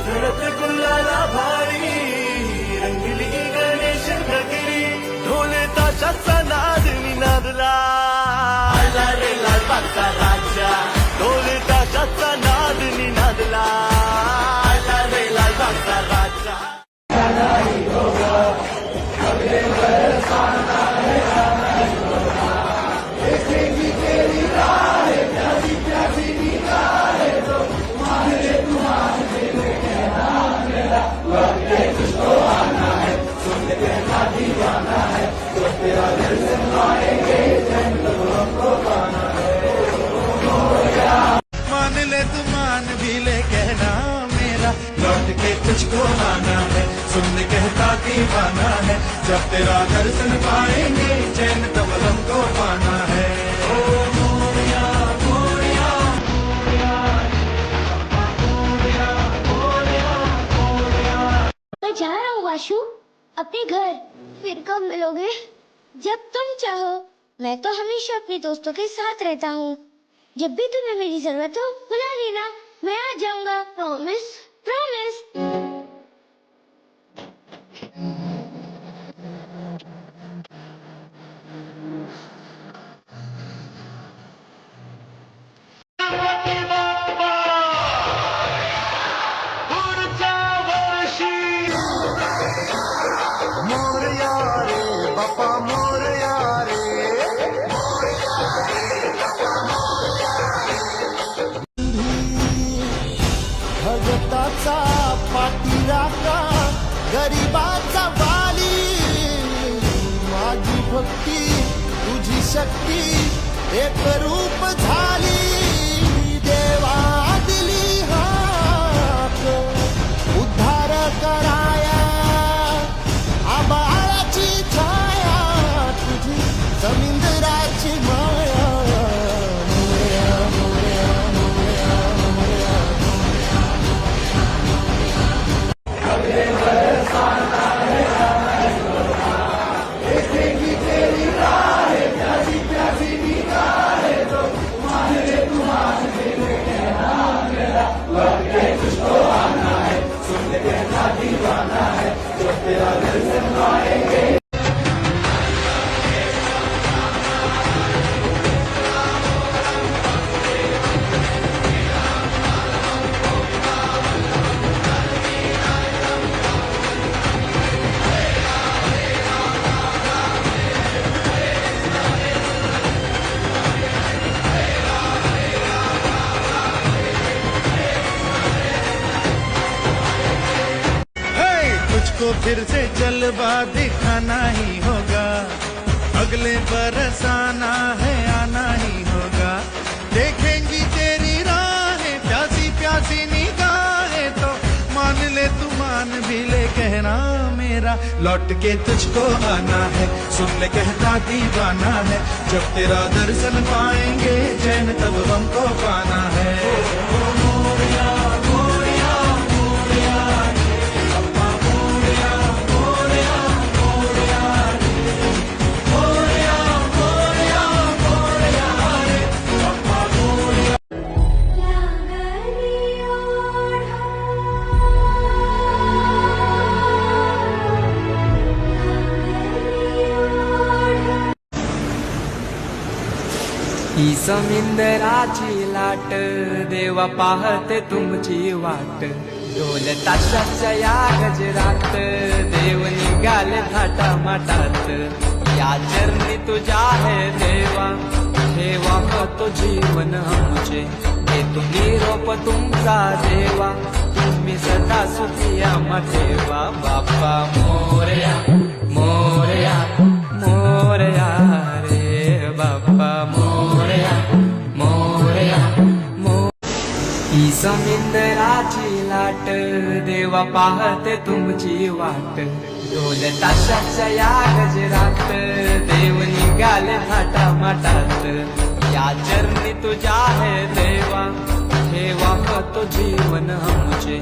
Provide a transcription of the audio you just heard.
झडत गुलाला भारी रंगली गणेश नगरी ढोल ताशाचा नाद निनादला आला रे लालबागचा राजा ढोल ताशाचा नाद निनादला आला रे लालबागचा राजा मान ले तू मान भी ले कहना मेरा लौट के तुझको आना है सुन कहता दीवाना है जब तेरा दर्शन पाएंगे चैन तब हमको पाना है ओ मोरिया मोरिया मोरिया मोरिया मोरिया। मैं जा रहा हूँ वाशु अपने घर। फिर कब मिलोगे? जब तुम चाहो। मैं तो हमेशा अपने दोस्तों के साथ रहता हूँ। जब भी तुम्हें मेरी जरूरत हो बुला लेना, मैं आ जाऊंगा। Promise promise. मोरया रे बापा मोरया रे भगताचा पाठीराखा गरिबाचा वाली माझी भक्ती तुझी शक्ती एक रूप झाली देवा दिली हाक उद्धार कराया आबाळाची छाया तुझी समुद्राची माया मोरया मोरया मोरया मोरया तुझको फिर से जलवा दिखाना ही होगा अगले बरस आना है आना ही होगा देखेंगी तेरी राहें प्यासी प्यासी निगाहें तो मान ले तू मान भी ले कहना मेरा लौट के तुझको आना है सुन ले कहता दीवाना है जब तेरा दर्शन पाएंगे चैन तब हमको पाना है ओ मोरिया मोरिया मोरिया ही समिंदराची लाट देवा पाहते तुमची वाट ढोल ताशाच्या या गजरात देव निघाले थाटा माटात या चरणी तुझ्या है देवा ठेवा तो जीवन आमचे हे तू निरोप तुमचा देवा तुम्ही सदा सुखी आम्हा ठेवा बाप्पा मोरया मोरया मोरया रे बाप्पा मोरया मोरया ही समिंदराची लाट देवा पाहते तुमची वाट ढोल ताशाच्या या गजरात देव निघाले थाटा माटात या चरणी तुझ्या है देवा ठेवा तो जीवन आमचे